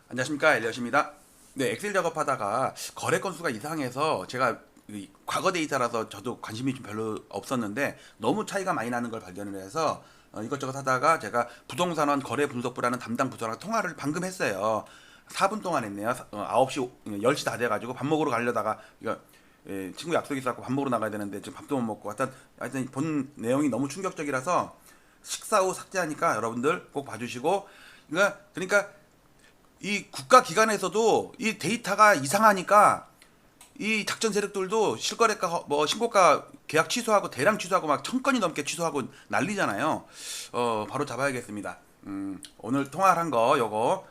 안녕하십니까, 엘리엇입니다. 네, 엑셀 작업하다가 거래 건수가 이상해서 제가 이 과거 데이터라서 저도 관심이 좀 별로 없었는데 너무 차이가 많이 나는 걸 발견을 해서 이것저것 하다가 제가 부동산원 거래 분석부라는 담당 부서랑 통화를 방금 했어요. 4분 동안 했네요. 9시, 10시 다 돼가지고 밥 먹으러 가려다가 이거 친구 약속이 있어서 밥 먹으러 나가야 되는데 지금 밥도 못 먹고 하여튼 본 내용이 너무 충격적이라서 식사 후 삭제하니까 여러분들 꼭 봐주시고 그러니까 이 국가 기관에서도 이 데이터가 이상하니까 이 작전 세력들도 실거래가 뭐 신고가 계약 취소하고 대량 취소하고 막 1,000건이 넘게 취소하고 난리잖아요. 바로 잡아야겠습니다. 오늘 통화를 한 거 요거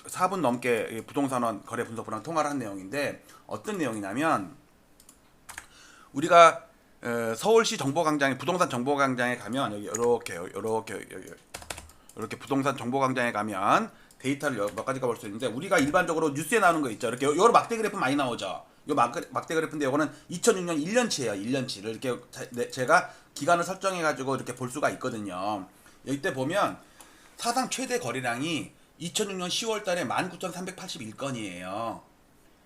4분 넘게 부동산원 거래 분석부랑 통화를 한 내용인데 어떤 내용이냐면 우리가 서울시 정보광장에 부동산 정보광장에 가면 여기 이렇게 부동산 정보광장에 가면 데이터를 몇 가지가 볼 수 있는데 우리가 일반적으로 뉴스에 나오는 거 있죠. 이렇게 요런 막대 그래프 많이 나오죠. 요 막대 그래프인데 요거는 2006년 1년치예요. 1년치를 이렇게 제가 기간을 설정해 가지고 이렇게 볼 수가 있거든요. 이때 보면 사상 최대 거래량이 2006년 10월 달에 19,381건이에요.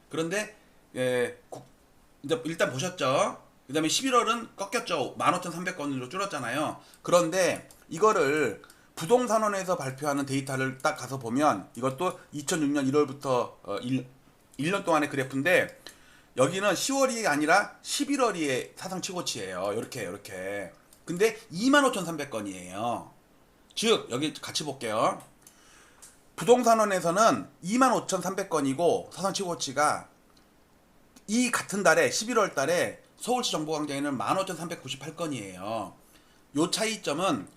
그런데 이제 일단 보셨죠? 그다음에 11월은 꺾였죠. 15,300건으로 줄었잖아요. 그런데 이거를 부동산원에서 발표하는 데이터를 딱 가서 보면 이것도 2006년 1월부터 1년 동안의 그래프인데 여기는 10월이 아니라 11월이 사상 최고치예요. 이렇게. 근데 25,300건이에요. 즉 여기 같이 볼게요. 부동산원에서는 25,300건이고 사상 최고치가 이 같은 달에 11월 달에 서울시 정보광장에는 15,398건이에요. 요 차이점은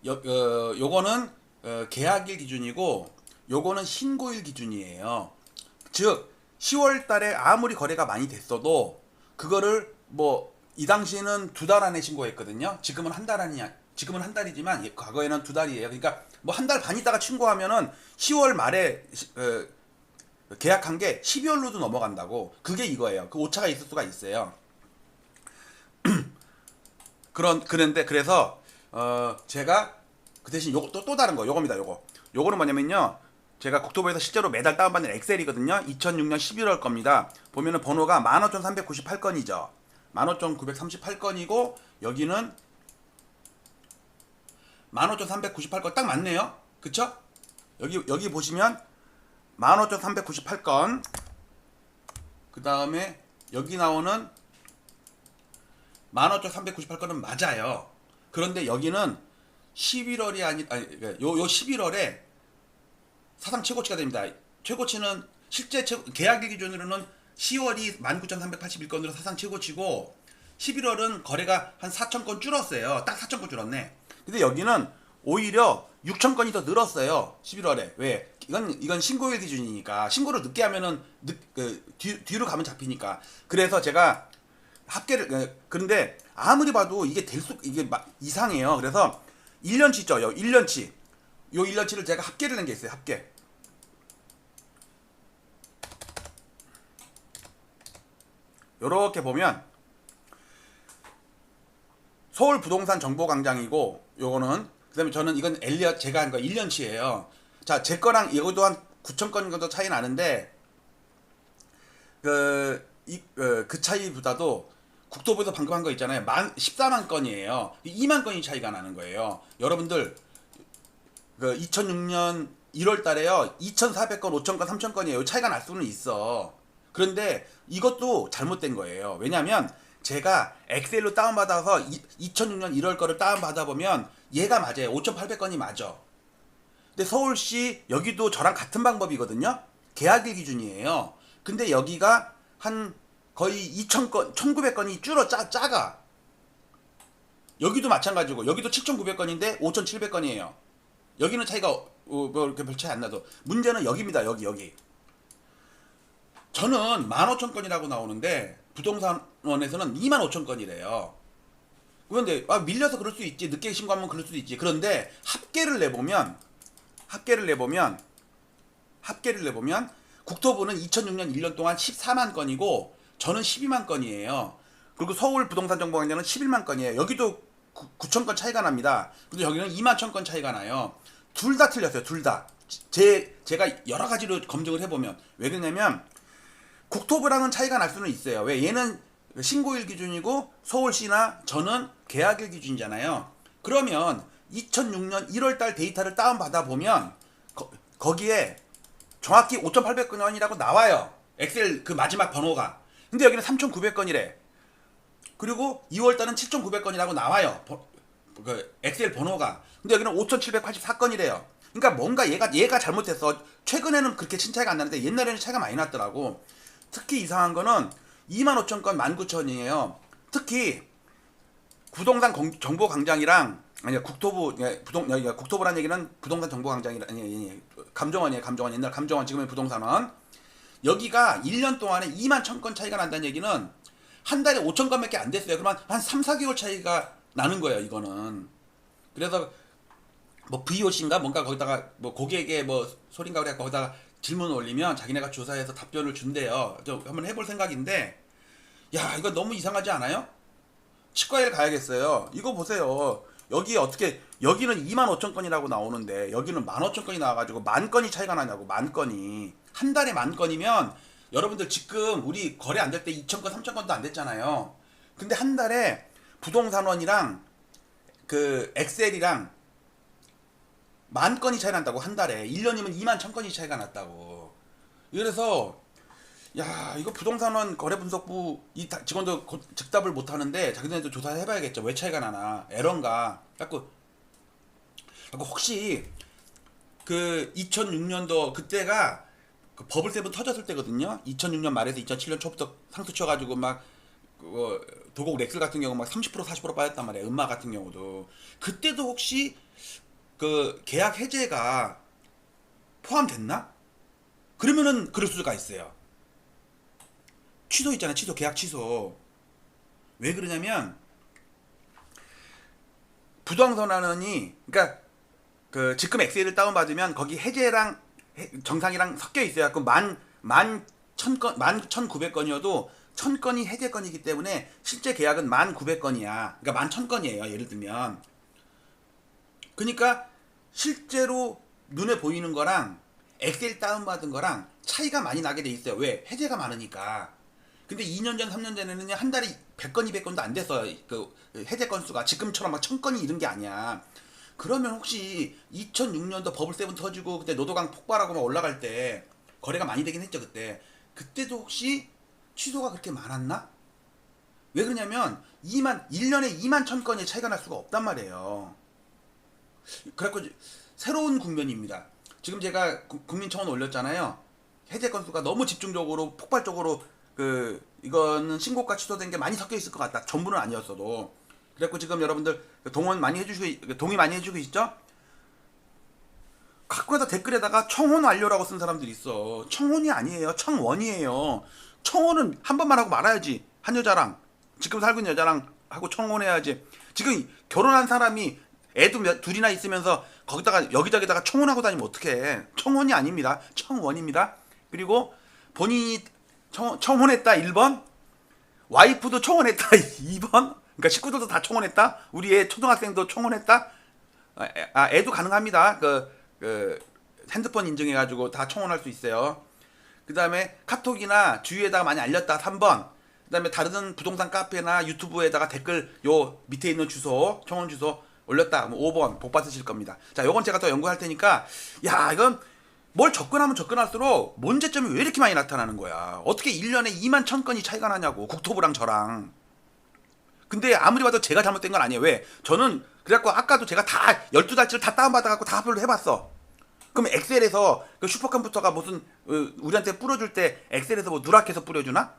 요거는 계약일 기준이고 요거는 신고일 기준이에요. 즉 10월 달에 아무리 거래가 많이 됐어도 그거를 뭐 이 당시에는 2달 안에 신고했거든요. 지금은 한 달 안이야. 지금은 한 달이지만 과거에는 2달이에요. 그러니까 뭐 한 달 반 있다가 신고하면은 10월 말에 계약한 게 12월로도 넘어간다고. 그게 이거예요. 그 오차가 있을 수가 있어요. 그래서 제가 그 대신 요거 또 다른 거 요겁니다. 요거는 뭐냐면요. 제가 국토부에서 실제로 매달 다운받는 엑셀이거든요. 2006년 11월 겁니다. 보면은 번호가 15,398건이죠. 15,938건이고 여기는 15,398건 딱 맞네요. 그쵸? 여기 보시면 15,398건 그 다음에 여기 나오는 15,398건은 맞아요. 그런데 여기는 11월이 아니 요 11월에 사상 최고치가 됩니다. 최고치는 실제 계약일 기준으로는 10월이 19,381건으로 사상 최고치고 11월은 거래가 한 4,000건 줄었어요. 딱 4,000건 줄었네. 근데 여기는 오히려 6,000건이 더 늘었어요. 11월에. 왜? 이건 신고일 기준이니까 신고를 늦게 하면은 뒤로 가면 잡히니까. 그래서 제가 합계를 그런데 아무리 봐도 이게 이상해요. 그래서 1년치 있죠. 1년치. 요 1년치를 제가 합계를 낸 게 있어요. 합계. 요렇게 보면 서울 부동산 정보광장이고 요거는 그다음에 저는 이건 엘리엇 제가 한 거 1년치예요. 자, 제 거랑 이것도 한 9,000건 정도 차이 나는데 그 차이보다도 국토부에서 방금 한 거 있잖아요. 14만 건이에요. 2만 건이 차이가 나는 거예요. 여러분들 2006년 1월 달에요. 2,400건, 5,000건, 3,000건이에요. 차이가 날 수는 있어. 그런데 이것도 잘못된 거예요. 왜냐면 제가 엑셀로 다운받아서 2006년 1월 거를 다운받아 보면 얘가 맞아요. 5,800건이 맞아. 근데 서울시 여기도 저랑 같은 방법이거든요. 계약일 기준이에요. 근데 여기가 한 거의 2,000건, 1,900건이 작아. 여기도 마찬가지고 여기도 7,900건인데 5,700건이에요. 여기는 차이가 뭐 이렇게 별 차이 안 나도 문제는 여기입니다. 여기. 저는 15,000건이라고 나오는데 부동산원에서는 25,000건이래요. 그런데 밀려서 그럴 수 있지. 늦게 신고하면 그럴 수도 있지. 그런데 합계를 내보면 국토부는 2006년 1년 동안 14만 건이고 저는 12만 건이에요. 그리고 서울 부동산 정보광장은 11만 건이에요. 여기도 9,000건 차이가 납니다. 근데 여기는 2만 1,000건 차이가 나요. 둘 다 틀렸어요. 둘 다. 제가 여러 가지로 검증을 해보면 왜 그러냐면 국토부랑은 차이가 날 수는 있어요. 왜 얘는 신고일 기준이고 서울시나 저는 계약일 기준이잖아요. 그러면 2006년 1월달 데이터를 다운받아 보면 거기에 정확히 5,800건이라고 나와요. 엑셀 그 마지막 번호가. 근데 여기는 3,900건이래. 그리고 2월달은 7,900건이라고 나와요. 그 엑셀 번호가. 근데 여기는 5,784건이래요. 그러니까 뭔가 얘가 잘못했어. 최근에는 그렇게 친 차이가 안 나는데 옛날에는 차이가 많이 났더라고. 특히 이상한 거는 25,000건 19,000이에요. 특히 부동산 정보 광장이랑 아니 국토부 국토부란 얘기는 부동산 정보 광장이라 아니 감정원이에요. 감정원 옛날 감정원 지금의 부동산원 여기가 1년 동안에 21,000건 차이가 난다는 얘기는 한 달에 5,000건밖에 안 됐어요. 그러면 한 3, 4개월 차이가 나는 거예요. 이거는 그래서 뭐 VOC인가 뭔가 거기다가 뭐 고객의 뭐 소린가 그래 거기다가 질문을 올리면 자기네가 조사해서 답변을 준대요. 저 한번 해볼 생각인데 야 이거 너무 이상하지 않아요? 치과에 가야겠어요. 이거 보세요. 여기 어떻게 여기는 25,000건이라고 나오는데 여기는 15,000건이 나와가지고 10,000건이 차이가 나냐고. 10,000건이 한 달에 10,000건이면 여러분들 지금 우리 거래 안 될 때 2,000건 3,000건도 안 됐잖아요. 근데 한 달에 부동산원이랑 그 엑셀이랑 10,000건이 차이 난다고. 한 달에 1년이면 21,000건이 차이가 났다고. 그래서 야 이거 부동산원 거래분석부 이 직원도 즉답을 못 하는데 자기네도 조사를 해봐야겠죠. 왜 차이가 나나 에러인가. 자꾸 혹시 그 2006년도 그때가 그 버블세븐 터졌을 때거든요. 2006년 말에서 2007년 초부터 상투 쳐가지고 막 도곡 렉슬 같은 경우 막 30% 40% 빠졌단 말이에요. 음마 같은 경우도 그때도 혹시 그 계약 해제가 포함됐나? 그러면은 그럴 수가 있어요. 취소 있잖아요. 취소 계약 취소. 왜 그러냐면 부동산원이 그러니까 그 지금 엑셀을 다운 받으면 거기 해제랑 정상이랑 섞여 있어요. 그럼 만 1,000건 11,900건이어도 1,000건이 해제건이기 때문에 실제 계약은 1,900건이야. 그러니까 11,000건이에요. 예를 들면. 그러니까 실제로 눈에 보이는 거랑 엑셀 다운받은 거랑 차이가 많이 나게 돼 있어요. 왜? 해제가 많으니까. 근데 2년 전, 3년 전에는 한 달에 100건, 200건도 안 됐어요. 그 해제 건수가 지금처럼 막 1,000건이 이런 게 아니야. 그러면 혹시 2006년도 버블세븐 터지고 그때 노도강 폭발하고 막 올라갈 때 거래가 많이 되긴 했죠. 그때도 혹시 취소가 그렇게 많았나? 왜 그러냐면 1년에 21,000건의 차이가 날 수가 없단 말이에요. 그래갖고 새로운 국면입니다. 지금 제가 국민청원 올렸잖아요. 해제 건수가 너무 집중적으로 폭발적으로 이거는 신고가 취소된 게 많이 섞여 있을 것 같다. 전부는 아니었어도. 그래갖고 지금 여러분들 동의 많이 해주고 계시죠? 가끔가다 댓글에다가 청혼 완료라고 쓴 사람들이 있어. 청혼이 아니에요. 청원이에요. 청혼은 한 번만 하고 말아야지. 한 여자랑 지금 살고 있는 여자랑 하고 청혼해야지. 지금 결혼한 사람이 애도 둘이나 있으면서 거기다가 여기저기다가 청혼하고 다니면 어떡해. 청혼이 아닙니다. 청원입니다. 그리고 본인이 청혼했다 1번, 와이프도 청혼했다 2번, 그러니까 식구들도 다 청혼했다. 우리 애 초등학생도 청혼했다. 애도 가능합니다. 그 핸드폰 인증해가지고 다 청혼할 수 있어요. 그 다음에 카톡이나 주위에다가 많이 알렸다 3번. 그 다음에 다른 부동산 카페나 유튜브에다가 댓글 요 밑에 있는 주소 청혼 주소 올렸다 5번 복 받으실 겁니다. 자 요건 제가 더 연구할 테니까 야 이건 뭘 접근하면 접근할수록 문제점이 왜 이렇게 많이 나타나는 거야. 어떻게 1년에 21,000건이 차이가 나냐고. 국토부랑 저랑. 근데 아무리 봐도 제가 잘못된 건 아니에요. 왜? 저는 그래갖고 아까도 제가 다 12달치를 다 다운받아갖고 다 합의를 해봤어. 그럼 엑셀에서 그 슈퍼컴퓨터가 무슨 우리한테 뿌려줄 때 엑셀에서 뭐 누락해서 뿌려주나?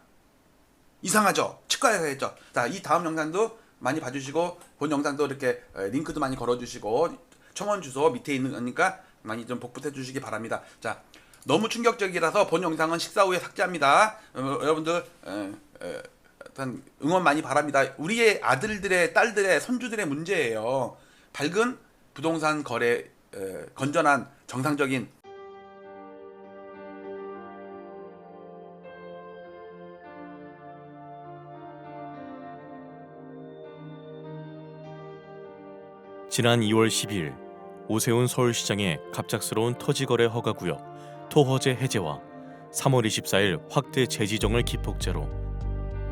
이상하죠? 치과에 가야죠. 자, 이 다음 영상도 많이 봐주시고 본 영상도 이렇게 링크도 많이 걸어주시고 청원 주소 밑에 있는 거니까 많이 좀 복붙해 주시기 바랍니다. 자, 너무 충격적이라서 본 영상은 식사 후에 삭제합니다. 여러분들 일단 응원 많이 바랍니다. 우리의 아들들의 딸들의 손주들의 문제예요. 밝은 부동산 거래 건전한 정상적인 지난 2월 12일 오세훈 서울시장의 갑작스러운 토지거래 허가구역 토허제 해제와 3월 24일 확대 재지정을 기폭제로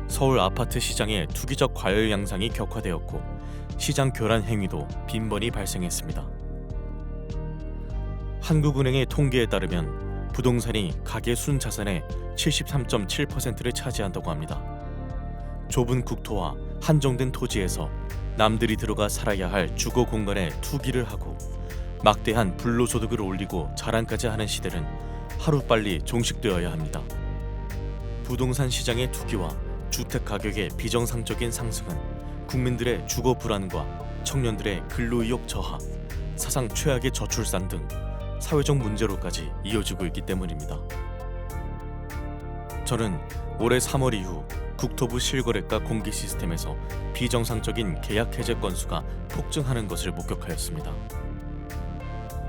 서울 아파트 시장의 투기적 과열 양상이 격화되었고 시장 교란 행위도 빈번히 발생했습니다. 한국은행의 통계에 따르면 부동산이 가계 순자산의 73.7%를 차지한다고 합니다. 좁은 국토와 한정된 토지에서 남들이 들어가 살아야 할 주거 공간에 투기를 하고 막대한 불로소득을 올리고 자랑까지 하는 시대는 하루빨리 종식되어야 합니다. 부동산 시장의 투기와 주택 가격의 비정상적인 상승은 국민들의 주거 불안과 청년들의 근로의욕 저하, 사상 최악의 저출산 등 사회적 문제로까지 이어지고 있기 때문입니다. 저는 올해 3월 이후 국토부 실거래가 공개 시스템에서 비정상적인 계약 해제 건수가 폭증하는 것을 목격하였습니다.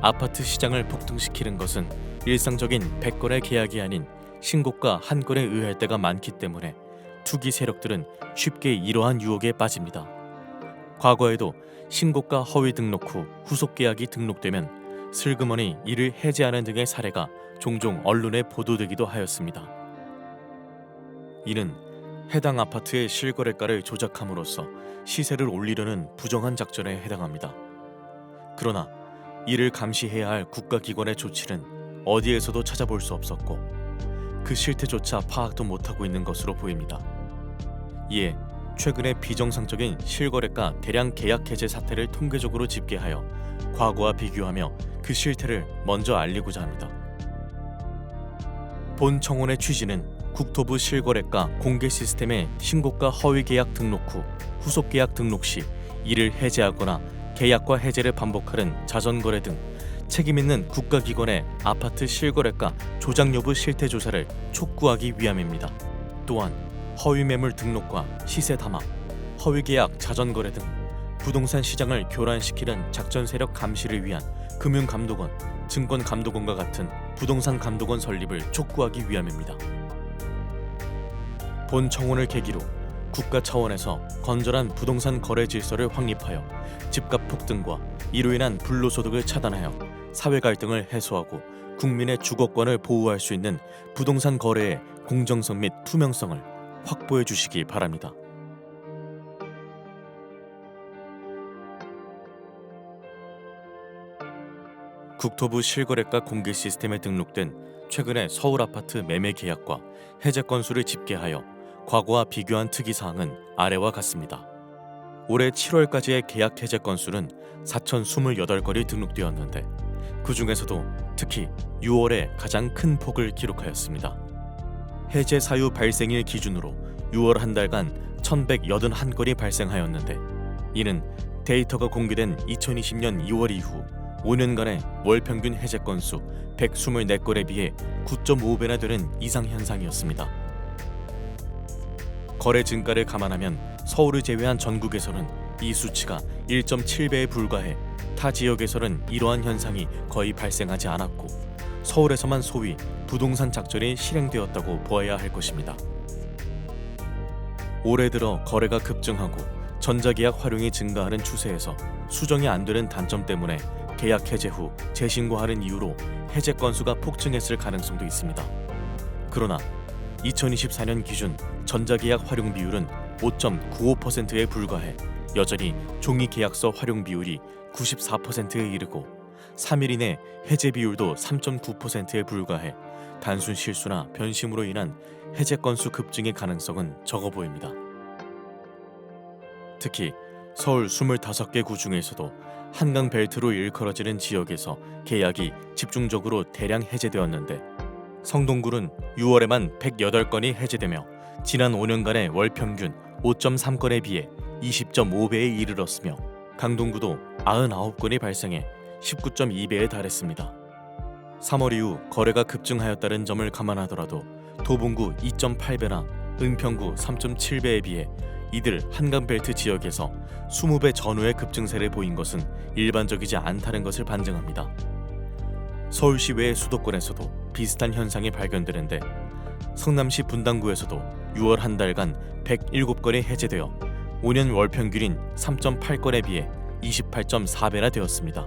아파트 시장을 폭등시키는 것은 일상적인 100건의 계약이 아닌 신고가 한 건에 의할 때가 많기 때문에 투기 세력들은 쉽게 이러한 유혹에 빠집니다. 과거에도 신고가 허위 등록 후 후속 계약이 등록되면 슬그머니 이를 해제하는 등의 사례가 종종 언론에 보도되기도 하였습니다. 이는 해당 아파트의 실거래가를 조작함으로써 시세를 올리려는 부정한 작전에 해당합니다. 그러나 이를 감시해야 할 국가기관의 조치는 어디에서도 찾아볼 수 없었고 그 실태조차 파악도 못하고 있는 것으로 보입니다. 이에 최근에 비정상적인 실거래가 대량 계약 해제 사태를 통계적으로 집계하여 과거와 비교하며 그 실태를 먼저 알리고자 합니다. 본 청원의 취지는 국토부 실거래가 공개 시스템의 신고가 허위 계약 등록 후 후속 계약 등록 시 이를 해제하거나 계약과 해제를 반복하는 자전거래 등 책임있는 국가기관의 아파트 실거래가 조작 여부 실태 조사를 촉구하기 위함입니다. 또한 허위 매물 등록과 시세 담합, 허위 계약 자전거래 등 부동산 시장을 교란시키는 작전 세력 감시를 위한 금융감독원, 증권감독원과 같은 부동산 감독원 설립을 촉구하기 위함입니다. 본 청원을 계기로 국가 차원에서 건전한 부동산 거래 질서를 확립하여 집값 폭등과 이로 인한 불로소득을 차단하여 사회 갈등을 해소하고 국민의 주거권을 보호할 수 있는 부동산 거래의 공정성 및 투명성을 확보해 주시기 바랍니다. 국토부 실거래가 공개 시스템에 등록된 최근의 서울 아파트 매매 계약과 해제 건수를 집계하여 과거와 비교한 특이사항은 아래와 같습니다. 올해 7월까지의 계약 해제 건수는 4,028건이 등록되었는데 그 중에서도 특히 6월에 가장 큰 폭을 기록하였습니다. 해제 사유 발생일 기준으로 6월 한 달간 1,181건이 발생하였는데 이는 데이터가 공개된 2020년 2월 이후 5년간의 월 평균 해제 건수 124건에 비해 9.5배나 되는 이상 현상이었습니다. 거래 증가를 감안하면 서울을 제외한 전국에서는 이 수치가 1.7배에 불과해 타 지역에서는 이러한 현상이 거의 발생하지 않았고 서울에서만 소위 부동산 작전이 실행되었다고 보아야 할 것입니다. 올해 들어 거래가 급증하고 전자계약 활용이 증가하는 추세에서 수정이 안 되는 단점 때문에 계약 해제 후 재신고하는 이유로 해제 건수가 폭증했을 가능성도 있습니다. 그러나 2024년 기준 전자계약 활용 비율은 5.95%에 불과해 여전히 종이계약서 활용 비율이 94%에 이르고 3일 이내 해제 비율도 3.9%에 불과해 단순 실수나 변심으로 인한 해제 건수 급증의 가능성은 적어 보입니다. 특히 서울 25개 구 중에서도 한강 벨트로 일컬어지는 지역에서 계약이 집중적으로 대량 해제되었는데 성동구는 6월에만 108건이 해제되며 지난 5년간의 월 평균 5.3건에 비해 20.5배에 이르렀으며 강동구도 99건이 발생해 19.2배에 달했습니다. 3월 이후 거래가 급증하였다는 점을 감안하더라도 도봉구 2.8배나 은평구 3.7배에 비해 이들 한강벨트 지역에서 20배 전후의 급증세를 보인 것은 일반적이지 않다는 것을 반증합니다. 서울시 외의 수도권에서도 비슷한 현상이 발견되는데 성남시 분당구에서도 6월 한 달간 107건이 해제되어 5년 월 평균인 3.8건에 비해 28.4배나 되었습니다.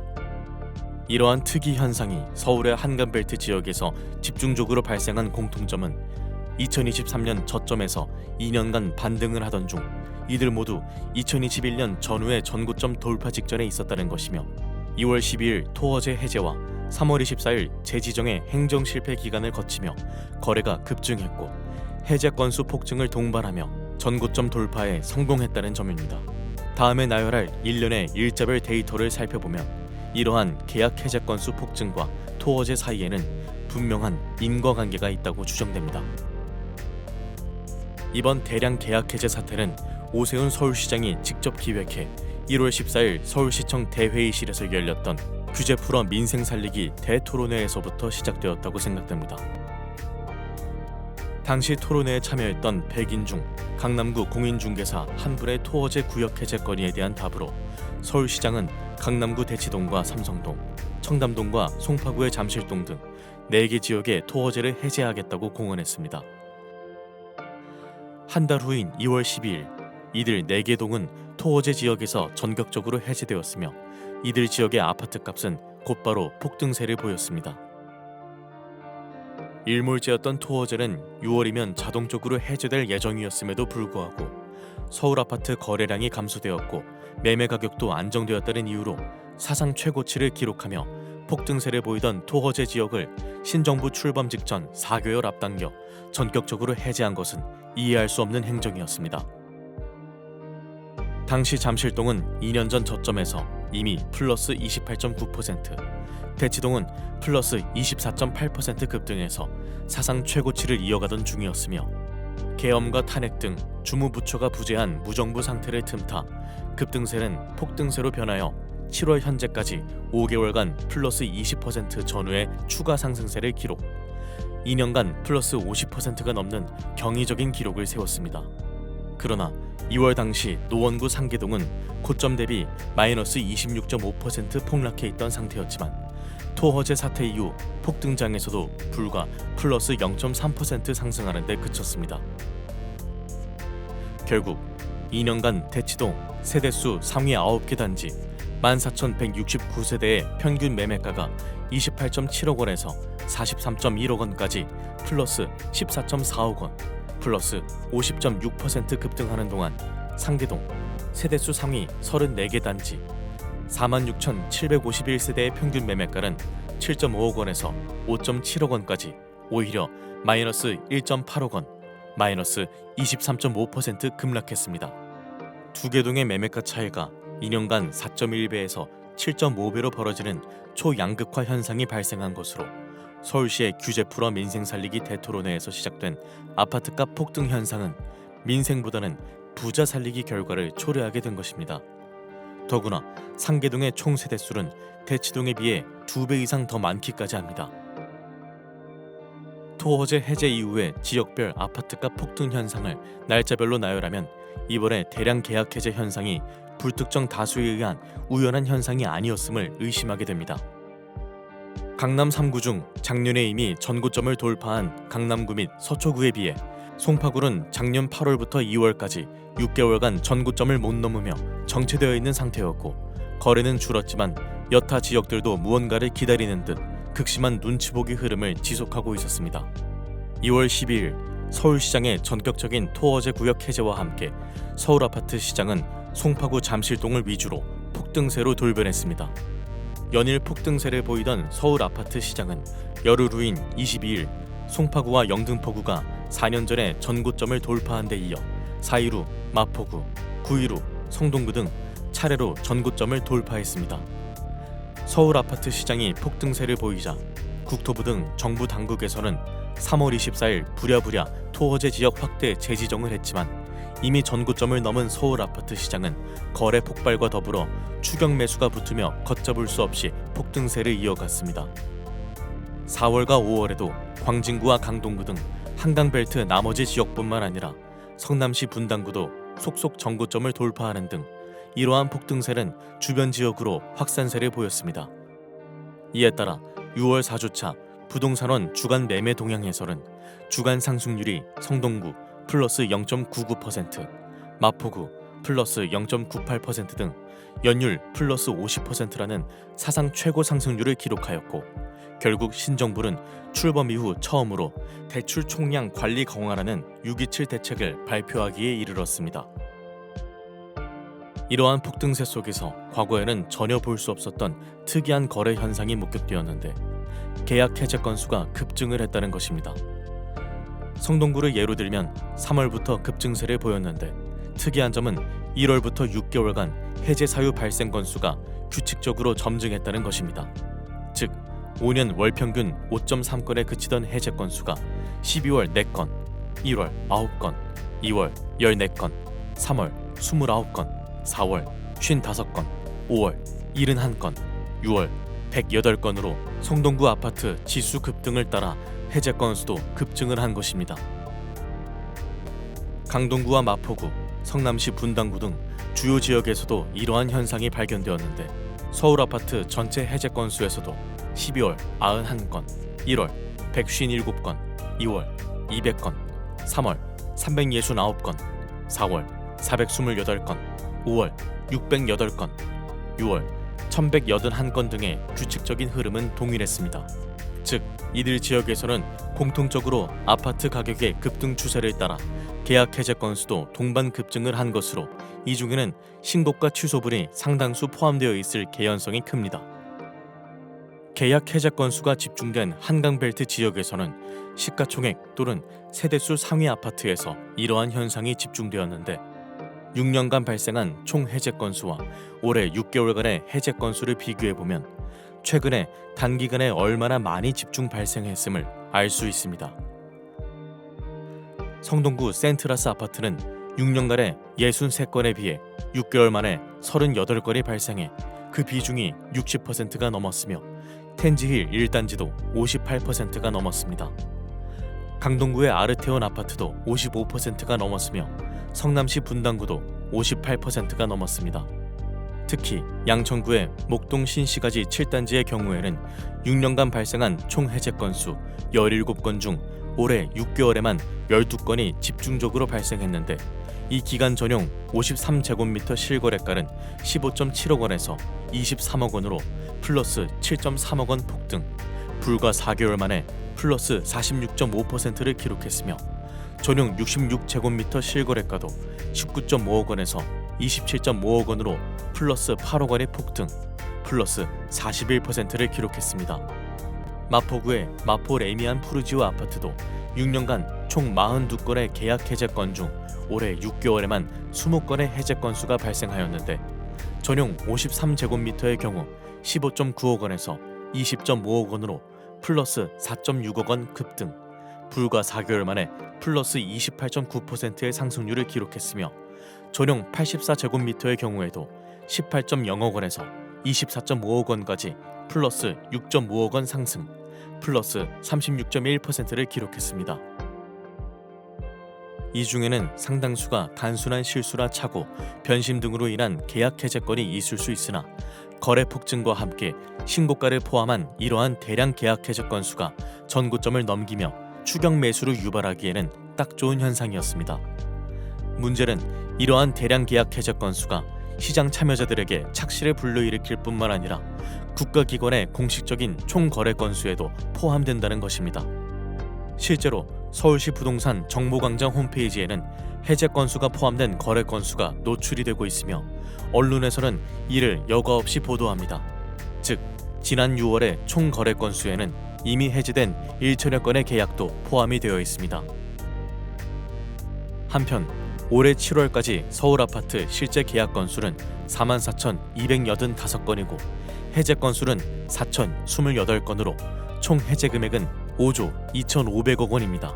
이러한 특이 현상이 서울의 한강벨트 지역에서 집중적으로 발생한 공통점은 2023년 저점에서 2년간 반등을 하던 중 이들 모두 2021년 전후의 전고점 돌파 직전에 있었다는 것이며 2월 12일 토어제 해제와 3월 24일 재지정의 행정 실패 기간을 거치며 거래가 급증했고 해제 건수 폭증을 동반하며 전고점 돌파에 성공했다는 점입니다. 다음에 나열할 일련의 일자별 데이터를 살펴보면 이러한 계약 해제 건수 폭증과 토어제 사이에는 분명한 인과관계가 있다고 추정됩니다. 이번 대량 계약 해제 사태는 오세훈 서울시장이 직접 기획해 1월 14일 서울시청 대회의실에서 열렸던 규제 풀어 민생 살리기 대토론회에서부터 시작되었다고 생각됩니다. 당시 토론회에 참여했던 100인 중 강남구 공인중개사 한 분의 토어제 구역 해제 건의에 대한 답으로 서울시장은 강남구 대치동과 삼성동, 청담동과 송파구의 잠실동 등 4개 지역의 토어제를 해제하겠다고 공언했습니다. 한 달 후인 2월 12일 이들 4개 동은 토어제 지역에서 전격적으로 해제되었으며 이들 지역의 아파트 값은 곧바로 폭등세를 보였습니다. 일몰제였던 토어제는 6월이면 자동적으로 해제될 예정이었음에도 불구하고 서울 아파트 거래량이 감소되었고 매매 가격도 안정되었다는 이유로 사상 최고치를 기록하며 폭등세를 보이던 토어제 지역을 신정부 출범 직전 4개월 앞당겨 전격적으로 해제한 것은 이해할 수 없는 행정이었습니다. 당시 잠실동은 2년 전 저점에서 이미 플러스 28.9%, 대치동은 플러스 24.8% 급등해서 사상 최고치를 이어가던 중이었으며 계엄과 탄핵 등 주무부처가 부재한 무정부 상태를 틈타 급등세는 폭등세로 변하여 7월 현재까지 5개월간 플러스 20% 전후의 추가 상승세를 기록, 2년간 플러스 50%가 넘는 경이적인 기록을 세웠습니다. 그러나 2월 당시 노원구 상계동은 고점 대비 마이너스 26.5% 폭락해 있던 상태였지만 토허제 사태 이후 폭등장에서도 불과 플러스 0.3% 상승하는 데 그쳤습니다. 결국 2년간 대치동 세대수 상위 9개 단지 14,169세대의 평균 매매가가 28.7억 원에서 43.1억 원까지 플러스 14.4억 원, 플러스 50.6% 급등하는 동안 상계동 세대수 상위 34개 단지 46,751세대의 평균 매매가는 7.5억 원에서 5.7억 원까지 오히려 마이너스 1.8억 원, 마이너스 23.5% 급락했습니다. 두 개 동의 매매가 차이가 2년간 4.1배에서 7.5배로 벌어지는 초양극화 현상이 발생한 것으로 서울시의 규제 풀어 민생 살리기 대토론회에서 시작된 아파트값 폭등 현상은 민생보다는 부자 살리기 결과를 초래하게 된 것입니다. 더구나 상계동의 총 세대수는 대치동에 비해 2배 이상 더 많기까지 합니다. 토어제 해제 이후의 지역별 아파트값 폭등 현상을 날짜별로 나열하면 이번에 대량 계약 해제 현상이 불특정 다수에 의한 우연한 현상이 아니었음을 의심하게 됩니다. 강남 3구 중 작년에 이미 전고점을 돌파한 강남구 및 서초구에 비해 송파구는 작년 8월부터 2월까지 6개월간 전고점을 못 넘으며 정체되어 있는 상태였고 거래는 줄었지만 여타 지역들도 무언가를 기다리는 듯 극심한 눈치보기 흐름을 지속하고 있었습니다. 2월 12일 서울시장의 전격적인 토어제 구역 해제와 함께 서울 아파트 시장은 송파구 잠실동을 위주로 폭등세로 돌변했습니다. 연일 폭등세를 보이던 서울 아파트 시장은 열흘 후인 22일 송파구와 영등포구가 4년 전에 전고점을 돌파한 데 이어 4일 후 마포구, 9일 후 성동구 등 차례로 전고점을 돌파했습니다. 서울 아파트 시장이 폭등세를 보이자 국토부 등 정부 당국에서는 3월 24일 부랴부랴 토어제 지역 확대 재지정을 했지만 이미 전고점을 넘은 서울 아파트 시장은 거래 폭발과 더불어 추격 매수가 붙으며 걷잡을 수 없이 폭등세를 이어갔습니다. 4월과 5월에도 광진구와 강동구 등 한강벨트 나머지 지역뿐만 아니라 성남시 분당구도 속속 전고점을 돌파하는 등 이러한 폭등세는 주변 지역으로 확산세를 보였습니다. 이에 따라 6월 4주차 부동산원 주간 매매 동향 해설은 주간 상승률이 성동구 플러스 0.99%, 마포구 플러스 0.98% 등 연율 플러스 50%라는 사상 최고 상승률을 기록하였고, 결국 신정부는 출범 이후 처음으로 대출 총량 관리 강화라는 627 대책을 발표하기에 이르렀습니다. 이러한 폭등세 속에서 과거에는 전혀 볼 수 없었던 특이한 거래 현상이 목격되었는데, 계약 해제 건수가 급증을 했다는 것입니다. 성동구를 예로 들면 3월부터 급증세를 보였는데, 특이한 점은 1월부터 6개월간 해제 사유 발생 건수가 규칙적으로 점증했다는 것입니다. 즉 5년 월 평균 5.3건에 그치던 해제 건수가 12월 4건, 1월 9건, 2월 14건, 3월 29건, 4월 55건, 5월 71건, 6월 108건으로 성동구 아파트 지수 급등을 따라 해제 건수도 급증을 한 것입니다. 강동구와 마포구, 성남시 분당구 등 주요 지역에서도 이러한 현상이 발견되었는데, 서울 아파트 전체 해제 건수에서도 12월 91건, 1월 157건, 2월 200건, 3월 369건, 4월 428건, 5월 608건, 6월 1181건 등의 규칙적인 흐름은 동일했습니다. 즉 이들 지역에서는 공통적으로 아파트 가격의 급등 추세를 따라 계약 해제 건수도 동반 급증을 한 것으로, 이 중에는 신고가 취소분이 상당수 포함되어 있을 개연성이 큽니다. 계약 해제 건수가 집중된 한강벨트 지역에서는 시가총액 또는 세대수 상위 아파트에서 이러한 현상이 집중되었는데, 6년간 발생한 총 해제 건수와 올해 6개월간의 해제 건수를 비교해보면 최근에 단기간에 얼마나 많이 집중 발생했음을 알 수 있습니다. 성동구 센트라스 아파트는 6년간에 63건에 비해 6개월 만에 38건이 발생해 그 비중이 60%가 넘었으며, 텐지힐 1단지도 58%가 넘었습니다. 강동구의 아르테온 아파트도 55%가 넘었으며, 성남시 분당구도 58%가 넘었습니다. 특히 양천구의 목동 신시가지 7단지의 경우에는 6년간 발생한 총 해제 건수 17건 중 올해 6개월에만 12건이 집중적으로 발생했는데, 이 기간 전용 53제곱미터 실거래가는 15.7억 원에서 23억 원으로 플러스 7.3억 원 폭등, 불과 4개월 만에 플러스 46.5%를 기록했으며, 전용 66제곱미터 실거래가도 19.5억 원에서 27.5억 원으로 플러스 8억 원의 폭등, 플러스 41%를 기록했습니다. 마포구의 마포 레미안 푸르지오 아파트도 6년간 총 42건의 계약 해제 건 중 올해 6개월에만 20건의 해제 건수가 발생하였는데, 전용 53제곱미터의 경우 15.9억 원에서 20.5억 원으로 플러스 4.6억 원 급등, 불과 4개월 만에 플러스 28.9%의 상승률을 기록했으며, 전용 84제곱미터의 경우에도 18.0억 원에서 24.5억 원까지 플러스 6.5억 원 상승, 플러스 36.1%를 기록했습니다. 이 중에는 상당수가 단순한 실수나 착오, 변심 등으로 인한 계약 해제 건이 있을 수 있으나, 거래 폭증과 함께 신고가를 포함한 이러한 대량 계약 해제 건수가 전고점을 넘기며 추격 매수를 유발하기에는 딱 좋은 현상이었습니다. 문제는 이러한 대량 계약 해제 건수가 시장 참여자들에게 착시를 불러일으킬 뿐만 아니라 국가기관의 공식적인 총 거래 건수에도 포함된다는 것입니다. 실제로 서울시 부동산 정보광장 홈페이지에는 해제 건수가 포함된 거래 건수가 노출이 되고 있으며, 언론에서는 이를 여과 없이 보도합니다. 즉 지난 6월의 총 거래 건수에는 이미 해제된 1천여 건의 계약도 포함이 되어 있습니다. 한편 올해 7월까지 서울 아파트 실제 계약 건수는 44,285건이고 해제 건수는 4,028건으로 총 해제 금액은 5조 2,500억 원입니다.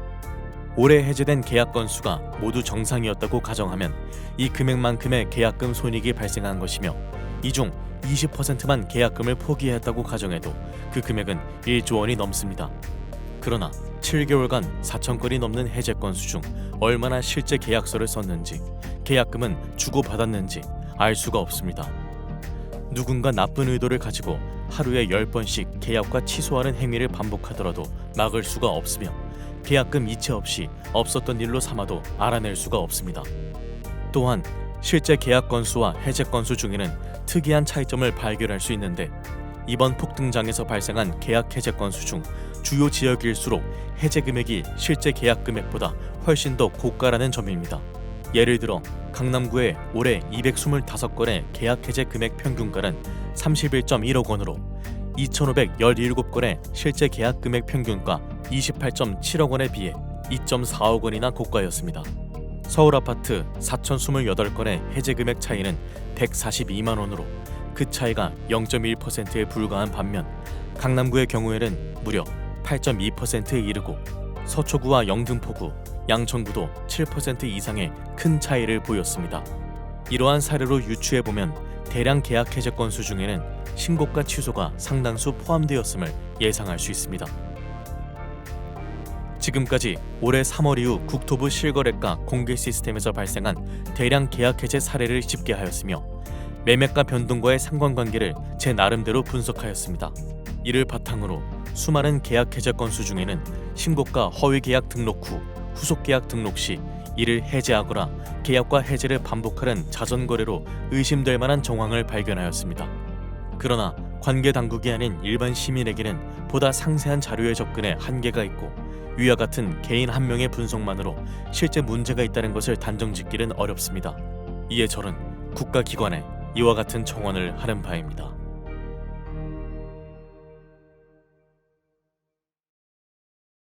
올해 해제된 계약 건수가 모두 정상이었다고 가정하면 이 금액만큼의 계약금 손익이 발생한 것이며, 이 중 20%만 계약금을 포기했다고 가정해도 그 금액은 1조 원이 넘습니다. 그러나 7개월간 4,000건이 넘는 해제 건수 중 얼마나 실제 계약서를 썼는지, 계약금은 주고받았는지 알 수가 없습니다. 누군가 나쁜 의도를 가지고 하루에 10번씩 계약과 취소하는 행위를 반복하더라도 막을 수가 없으며, 계약금 이체 없이 없었던 일로 삼아도 알아낼 수가 없습니다. 또한 실제 계약 건수와 해제 건수 중에는 특이한 차이점을 발견할 수 있는데 이번 폭등장에서 발생한 계약 해제 건수 중 주요 지역일수록 해제 금액이 실제 계약 금액보다 훨씬 더 고가라는 점입니다. 예를 들어 강남구의 올해 225건의 계약 해제 금액 평균가는 31.1억 원으로 2,517건의 실제 계약 금액 평균가 28.7억 원에 비해 2.4억 원이나 고가였습니다. 서울 아파트 4,028건의 해제 금액 차이는 142만 원으로 그 차이가 0.1%에 불과한 반면 강남구의 경우에는 무려 8.2%에 이르고 서초구와 영등포구, 양천구도 7% 이상의 큰 차이를 보였습니다. 이러한 사례로 유추해보면 대량 계약 해제 건수 중에는 신고가 취소가 상당수 포함되었음을 예상할 수 있습니다. 지금까지 올해 3월 이후 국토부 실거래가 공개 시스템에서 발생한 대량 계약 해제 사례를 집계하였으며 매매가 변동과의 상관관계를 제 나름대로 분석하였습니다. 이를 바탕으로 수많은 계약 해제 건수 중에는 신고가 허위 계약 등록 후 후속 계약 등록 시 이를 해제하거나 계약과 해제를 반복하는 자전거래로 의심될 만한 정황을 발견하였습니다. 그러나 관계 당국이 아닌 일반 시민에게는 보다 상세한 자료에 접근에 한계가 있고 위와 같은 개인 한 명의 분석만으로 실제 문제가 있다는 것을 단정짓기는 어렵습니다. 이에 저는 국가기관에 이와 같은 청원을 하는 바입니다.